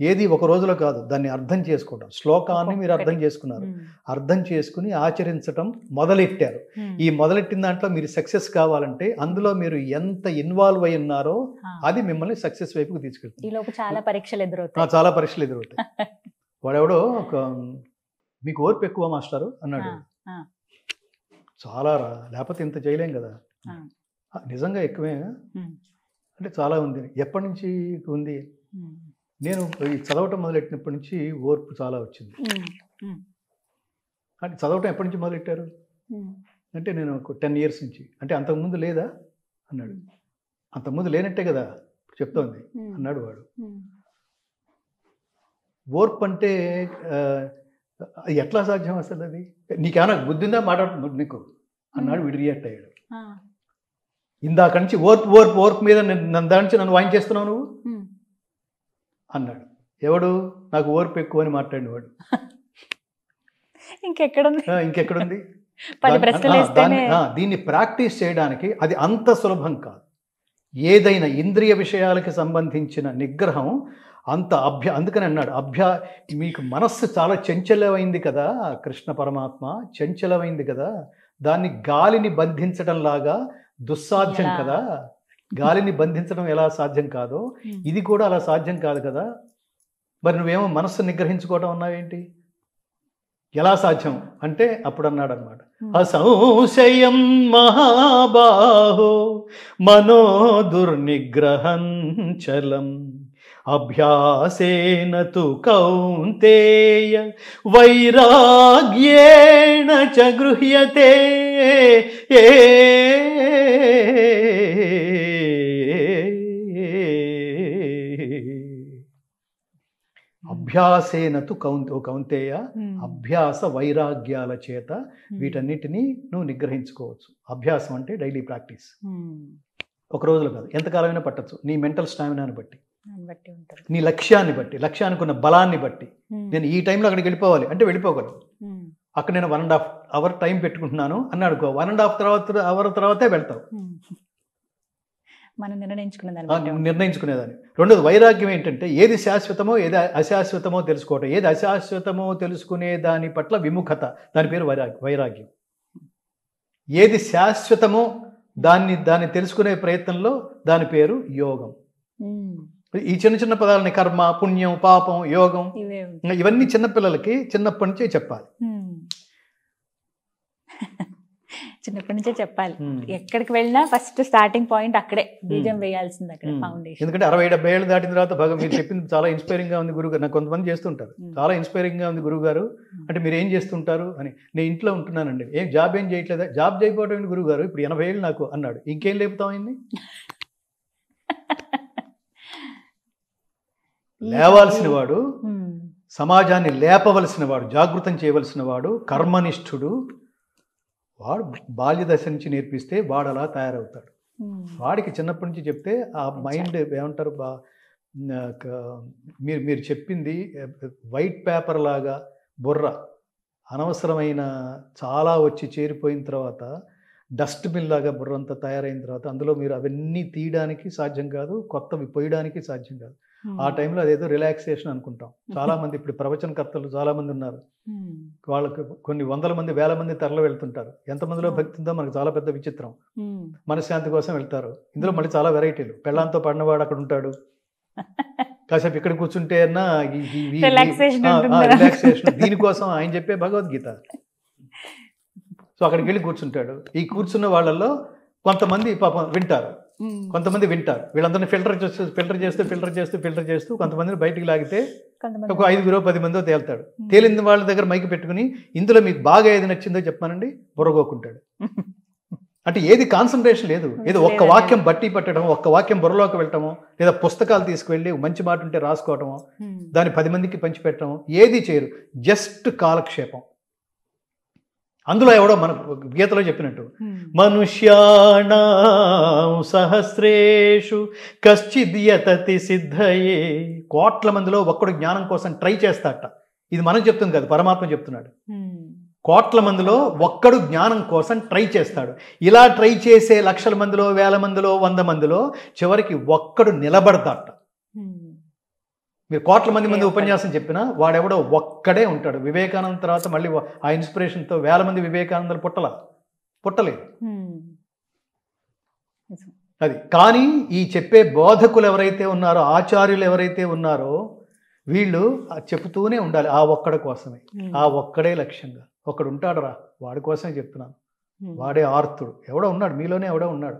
ఏది ఒక రోజులో కాదు, దాన్ని అర్థం చేసుకోవడం. శ్లోకాన్ని మీరు అర్థం చేసుకున్నారు, అర్థం చేసుకుని ఆచరించటం మొదలెట్టారు. ఈ మొదలెట్టిన దాంట్లో మీరు సక్సెస్ కావాలంటే అందులో మీరు ఎంత ఇన్వాల్వ్ అయి ఉన్నారో అది మిమ్మల్ని సక్సెస్ వైపుకి తీసుకెళ్తుంది. చాలా పరీక్షలు ఎదురవుతాయి. వాడెవడో మీకు ఓర్పు ఎక్కువ మాస్టారు అన్నాడు. చాలా రా, లేకపోతే ఇంత చేయలేం కదా. నిజంగా ఎక్కువే అంటే చాలా ఉంది. ఎప్పటి నుంచి ఉంది? నేను చదవటం మొదలెట్టినప్పటి నుంచి ఓర్పు చాలా వచ్చింది. అంటే చదవటం ఎప్పటి నుంచి మొదలెట్టారు అంటే నేను ఒక 10 years నుంచి. అంటే అంతకుముందు లేదా అన్నాడు. అంతకుముందు లేనట్టే కదా చెప్తోంది అన్నాడు వాడు. ఓర్పు అంటే ఎట్లా సాధ్యం అసలు? అది నీకేమైనా బుద్ధి ఉందా మాట్లాడుతున్నాడు నీకు అన్నాడు. వీడు రియాక్ట్ అయ్యాడు. ఇందాక నుంచి ఓర్పు మీద దాని నుంచి నన్ను వాయించేస్తున్నావు నువ్వు అన్నాడు. ఎవడు? నాకు ఓర్పు ఎక్కువ అని మాట్లాడినవాడు. ఇంకెక్కడుంది? దీన్ని ప్రాక్టీస్ చేయడానికి అది అంత సులభం కాదు. ఏదైనా ఇంద్రియ విషయాలకి సంబంధించిన నిగ్రహం అంత అందుకని అన్నాడు మీకు మనస్సు చాలా చంచలమైంది కదా, కృష్ణ పరమాత్మ చంచలమైంది కదా, దాన్ని గాలిని బంధించడం లాగా దుస్సాధ్యం కదా. గాలిని బంధించడం ఎలా సాధ్యం కాదో ఇది కూడా అలా సాధ్యం కాదు కదా. మరి నువ్వేమో మనస్సు నిగ్రహించుకోవడం అన్నావేంటి? ఎలా సాధ్యం అంటే అప్పుడు అన్నాడు అనమాట, అసంశయం మహాబాహో మనో దుర్నిగ్రహం చలం అభ్యాసేన తు కౌంతేయ వైరాగ్యేణ చ గృహ్యతే. అభ్యాసేన తు కౌంతేయ, అభ్యాస వైరాగ్యాల చేత వీటన్నిటినీ నువ్వు నిగ్రహించుకోవచ్చు. అభ్యాసం అంటే డైలీ ప్రాక్టీస్. ఒక రోజులో కాదు, ఎంతకాలమైనా పట్టచ్చు. నీ మెంటల్ స్టామినాని బట్టి, నీ లక్ష్యాన్ని బట్టి, లక్ష్యానికి ఉన్న బలాన్ని బట్టి. నేను ఈ టైంలో అక్కడికి వెళ్ళిపోవాలి అంటే వెళ్ళిపోగలను. అక్కడ నేను 1.5 hour టైం పెట్టుకుంటున్నాను అన్నాడు. 1.5 hour తర్వాతే వెళ్తావు. మనం నిర్ణయించుకునేదాన్ని. రెండోది వైరాగ్యం ఏంటంటే ఏది శాశ్వతమో ఏది అశాశ్వతమో తెలుసుకోవటం. ఏది అశాశ్వతమో తెలుసుకునే దాని పట్ల విముఖత, దాని పేరు వైరాగ్యం. ఏది శాశ్వతమో దాన్ని తెలుసుకునే ప్రయత్నంలో దాని పేరు యోగం. ఈ చిన్న చిన్న పదాలని కర్మ, పుణ్యం, పాపం, యోగం ఇవన్నీ చిన్నపిల్లలకి చిన్నప్పటి నుంచే చెప్పాలి. చిన్నప్పటి నుంచే చెప్పాలి. ఎక్కడికి వెళ్ళినా ఫస్ట్ స్టార్టింగ్ పాయింట్ అక్కడే, బీజం వేయాల్సింది అక్కడ, ఫౌండేషన్. ఎందుకంటే 60-70 ఏళ్ళు దాటిన తర్వాత మీరు చెప్పింది చాలా ఇన్స్పైరింగ్ గా ఉంది గురుగారు. నాకు కొంతమంది చేస్తుంటారు, చాలా ఇన్స్పైరింగ్ గా ఉంది గురుగారు అంటే మీరు ఏం చేస్తుంటారు అని. నేను ఇంట్లో ఉంటున్నానండి, జాబ్ ఏం చేయట్లేదా? జాబ్ చేయకపోవడం ఏంటి గురుగారు, ఇప్పుడు 80 ఏళ్ళు నాకు అన్నాడు. ఇంకేం లేపుతాం అయింది? లేవాల్సిన వాడు, సమాజాన్ని లేపవలసిన వాడు, జాగృతం చేయవలసిన వాడు, కర్మనిష్ఠుడు. వాడు బాల్యదశ నుంచి నేర్పిస్తే వాడు అలా తయారవుతాడు. వాడికి చిన్నప్పటి నుంచి చెప్తే ఆ మైండ్ ఏమంటారు, మీరు చెప్పింది వైట్ పేపర్ లాగా బుర్ర అనవసరమైన చాలా వచ్చి చేరిపోయిన తర్వాత డస్ట్బిన్ లాగా బుర్రంతా తయారైన తర్వాత అందులో మీరు అవన్నీ తీయడానికి సాధ్యం కాదు, కొత్తవి పోయడానికి సాధ్యం కాదు. ఆ టైంలో అదేదో రిలాక్సేషన్ అనుకుంటాం. చాలా మంది ఇప్పుడు ప్రవచనకర్తలు చాలా మంది ఉన్నారు, వాళ్ళకి కొన్ని 100 మంది 1000 మంది తరలి వెళ్తుంటారు. ఎంతమందిలో భక్తి ఉందో మనకు చాలా పెద్ద విచిత్రం. మనశ్శాంతి కోసం వెళ్తారు. ఇందులో మళ్ళీ చాలా వెరైటీలు. పెళ్ళాంతో పడినవాడు అక్కడ ఉంటాడు, కాసేపు ఇక్కడ కూర్చుంటే అన్నా రిలాక్సేషన్. దీనికోసం ఆయన చెప్పే భగవద్గీత. సో అక్కడికి వెళ్ళి కూర్చుంటాడు. ఈ కూర్చున్న వాళ్ళల్లో కొంతమంది పాపం వింటారు, కొంతమంది వింటారు. వీళ్ళందరినీ ఫిల్టర్ చేస్తూ కొంతమందిని బయటికి లాగితే ఒక 5 10 మందో తేల్తాడు. తేలిన వాళ్ళ దగ్గర మైకి పెట్టుకుని ఇందులో మీకు బాగా ఏది నచ్చిందో చెప్పానండి బుర్రగోకుంటాడు. అంటే ఏది కాన్సన్ట్రేషన్ లేదు. ఏదో ఒక్క వాక్యం బట్టి పట్టడం, ఒక్క వాక్యం బుర్రలోకి వెళ్ళటమో, లేదా పుస్తకాలు తీసుకువెళ్ళి మంచి మాట ఉంటే రాసుకోవటమో, దాన్ని 10 మందికి పంచిపెట్టడం, ఏది చేయరు. జస్ట్ కాలక్షేపం. అందులో ఎవడో మన గీతలో చెప్పినట్టు మనుష్యాణం సహస్రేషు కశ్చిద్యతతి సిద్ధయే. కోట్ల మందిలో ఒక్కడు జ్ఞానం కోసం ట్రై చేస్తాట. ఇది మనం చెప్తుంది కదా, పరమాత్మ చెప్తున్నాడు. కోట్ల మందిలో ఒక్కడు జ్ఞానం కోసం ట్రై చేస్తాడు. ఇలా ట్రై చేసే లక్షల మందిలో, వేల మందిలో, 100 మందిలో చివరికి ఒక్కడు నిలబడతాట. మీరు కోట్ల మంది ఉపన్యాసం చెప్పినా వాడెవడో ఒక్కడే ఉంటాడు. వివేకానంద తర్వాత మళ్ళీ ఆ ఇన్స్పిరేషన్తో వేల మంది వివేకానందలు పుట్టలేదు. అది కానీ ఈ చెప్పే బోధకులు ఎవరైతే ఉన్నారో, ఆచార్యులు ఎవరైతే ఉన్నారో, వీళ్ళు చెబుతూనే ఉండాలి ఆ ఒక్కడి కోసమే. ఆ ఒక్కడే లక్ష్యంగా. ఒకడు ఉంటాడు రా, వాడి కోసమే చెప్తున్నాను. వాడే ఆర్తుడు. ఎవడో ఉన్నాడు, మీలోనే ఎవడో ఉన్నాడు.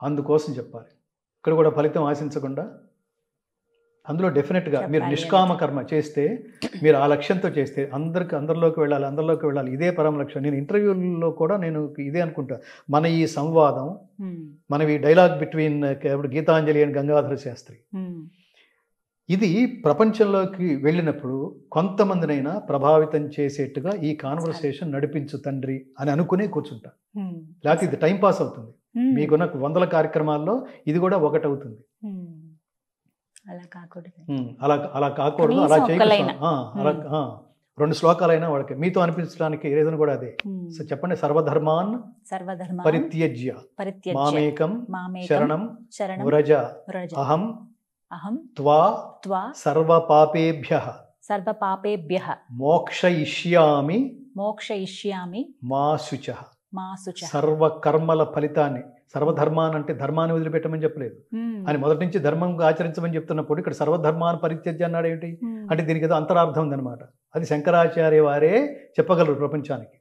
అందుకోసం చెప్పాలి. ఇక్కడ కూడా ఫలితం ఆశించకుండా అందులో డెఫినెట్గా మీరు నిష్కామ కర్మ చేస్తే, మీరు ఆ లక్ష్యంతో చేస్తే అందరిలోకి వెళ్ళాలి. ఇదే పరమ లక్ష్యం. నేను ఇంటర్వ్యూల్లో కూడా నేను ఇదే అనుకుంటా. మన ఈ సంవాదం, మన ఈ dialogue between Geetanjali and Gangadhara Shastri, ఇది ప్రపంచంలోకి వెళ్ళినప్పుడు కొంతమందినైనా ప్రభావితం చేసేట్టుగా ఈ కాన్వర్సేషన్ నడిపించు తండ్రి అని అనుకునే కూర్చుంటా. లేకపోతే ఇది టైం పాస్ అవుతుంది. మీకున్న 100 కార్యక్రమాల్లో ఇది కూడా ఒకటి అవుతుంది. అలా కాకూడదు. అలా చేయకూడదు. 2 శ్లోకాలైనా వాడికి మీతో అనిపించడానికి రీజన్ కూడా అదే. సో చెప్పండి. సర్వధర్మాన్ పరిత్యజ్య మామేకం శరణం వ్రజ అహం త్వా సర్వపాపేభ్యః మోక్షయిష్యామి మా శుచః. సర్వకర్మల ఫలితాన్ని, సర్వధర్మాన్ని అంటే ధర్మాన్ని వదిలిపెట్టమని చెప్పలేదు అని మొదటి నుంచి ధర్మం ఆచరించమని చెప్తున్నప్పుడు ఇక్కడ సర్వధర్మాన్ని పరిత్యజ్య అన్నాడు. ఏమిటి అంటే దీనికి ఏదో అంతరార్థం ఉందన్నమాట. అది శంకరాచార్య వారే చెప్పగలరు ప్రపంచానికి.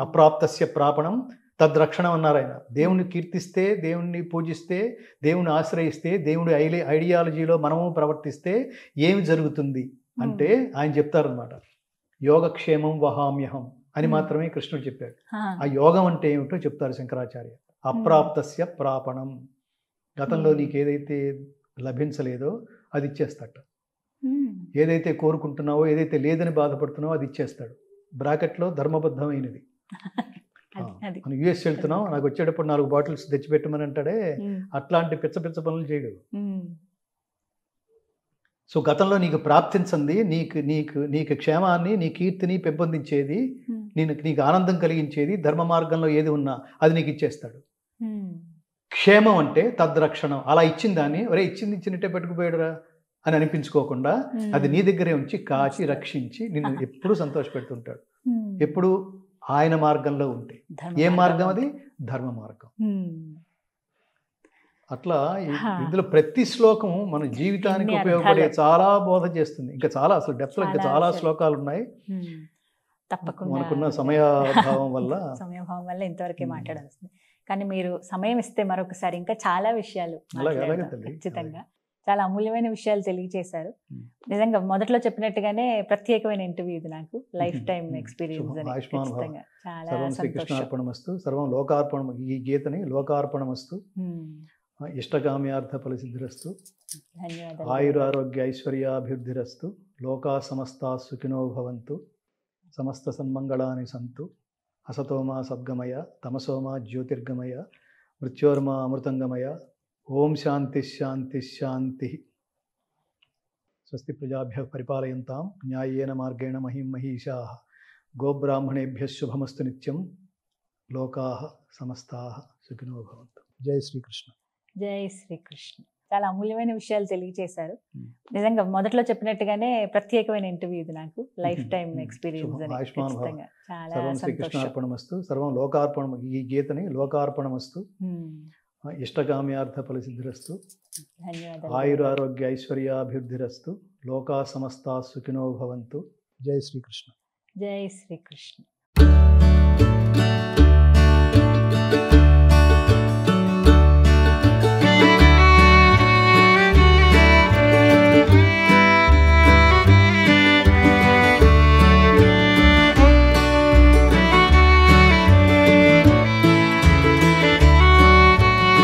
అప్రాప్తస్య ప్రాపణం తద్రక్షణం అన్నారు ఆయన. దేవుణ్ణి కీర్తిస్తే, దేవుణ్ణి పూజిస్తే, దేవుణ్ణి ఆశ్రయిస్తే, దేవుడి ఐడియాలజీలో మనము ప్రవర్తిస్తే ఏమి జరుగుతుంది అంటే ఆయన చెప్తారనమాట. యోగక్షేమం వహామ్యహం అని మాత్రమే కృష్ణుడు చెప్పాడు. ఆ యోగం అంటే ఏమిటో చెప్తారు శంకరాచార్య. అప్రాప్తస్య ప్రాపణం. గతంలో నీకు ఏదైతే లభించలేదో అది ఇచ్చేస్తాడు. ఏదైతే కోరుకుంటున్నావో, ఏదైతే లేదని బాధపడుతున్నావో అది ఇచ్చేస్తాడు. బ్రాకెట్లో ధర్మబద్ధమైనది. మనం యుఎస్ వెళ్తున్నాం, నాకు వచ్చేటప్పుడు 4 బాటిల్స్ తెచ్చిపెట్టమని అంటాడే, అట్లాంటి పిచ్చ పనులు చేయడు. సో గతంలో నీకు ప్రాప్తించింది, నీకు క్షేమాన్ని, నీ కీర్తిని పెంపొందించేది, నీకు ఆనందం కలిగించేది, ధర్మ మార్గంలో ఏది ఉన్నా అది నీకు ఇచ్చేస్తాడు. క్షేమం అంటే తద్రక్షణం. అలా ఇచ్చిన దాన్ని ఒరే ఇచ్చినట్టే పెట్టుకుపోయాడురా అని అనిపించుకోకుండా అది నీ దగ్గరే ఉంచి కాచి రక్షించి నిన్ను ఎప్పుడు సంతోషపెడుతుంటాడు. ఎప్పుడు ఆయన మార్గంలో ఉంటే. ఏ మార్గం అది? ధర్మ మార్గం. అట్లా ఇందులో ప్రతి శ్లోకం మన జీవితానికి ఉపయోగపడే చాలా బోధ చేస్తుంది. ఇంకా చాలా అసలు డెప్త్లో ఇంకా చాలా శ్లోకాలు ఉన్నాయి. తప్పకుండా మనకున్న సమయభావం వల్ల ఇంతవరకే మాట్లాడాల్సింది. కానీ మీరు సమయం ఇస్తే మరొకసారి ఇంకా చాలా విషయాలు ఖచ్చితంగా చాలా అమూల్యమైన విషయాలు తెలియజేశారు. నిజంగా మొదట్లో చెప్పినట్టుగానే ప్రత్యేకమైన ఇంటర్వ్యూ ఇది. నాకు లైఫ్ టైం ఎక్స్పీరియన్స్. సర్వం శ్రీకృష్ణార్పణమస్తు, సర్వం లోకార్పణం. ఈ గీతని లోకార్పణమస్తు. ఇష్టకామ్యార్థ ఫలసిద్ధిరస్తు. ఆయురారోగ్య ఐశ్వర్యాభివృద్ధిరస్తు. లోకా సమస్తా సుఖినో భవంతు. సమస్త సన్మంగళాని సంతు. అసతోమా సద్గమయ, తమసోమా జ్యోతిర్గమయ, మృత్యోర్మా అమృతంగమయ. ఓం శాంతి శాంతి శాంతి. స్వస్తి ప్రజాభ్యః పరిపాలయంతాం న్యాయేన మార్గేణ మహిం మహీషాః. గోబ్రాహ్మణేభ్యః శుభమస్తు నిత్యం. లోకాః సమస్తాః సుఖినో భవంతు. జై శ్రీకృష్ణ. జై శ్రీకృష్ణ. చాలా అమూల్యమైన విషయాలు తెలియజేశారు. నిజంగా మొదట్లో చెప్పినట్టుగానే ప్రత్యేకమైన ఇంటర్వ్యూ ఇది. నాకు లైఫ్ టైం ఎక్స్పీరియన్స్. సర్వం శ్రీకృష్ణార్పణమస్తు, సర్వం లోకార్పణం. ఈ గీతని లోకార్పణమస్తు. ఇష్టకామ్యార్థ ఫలసిద్ధిరస్తు. ఆయురారోగ్య ఐశ్వర్యాభివృద్ధిరస్తు. లోకా సమస్తా సుఖినో భవంతు. జై శ్రీకృష్ణ. జై శ్రీకృష్ణ.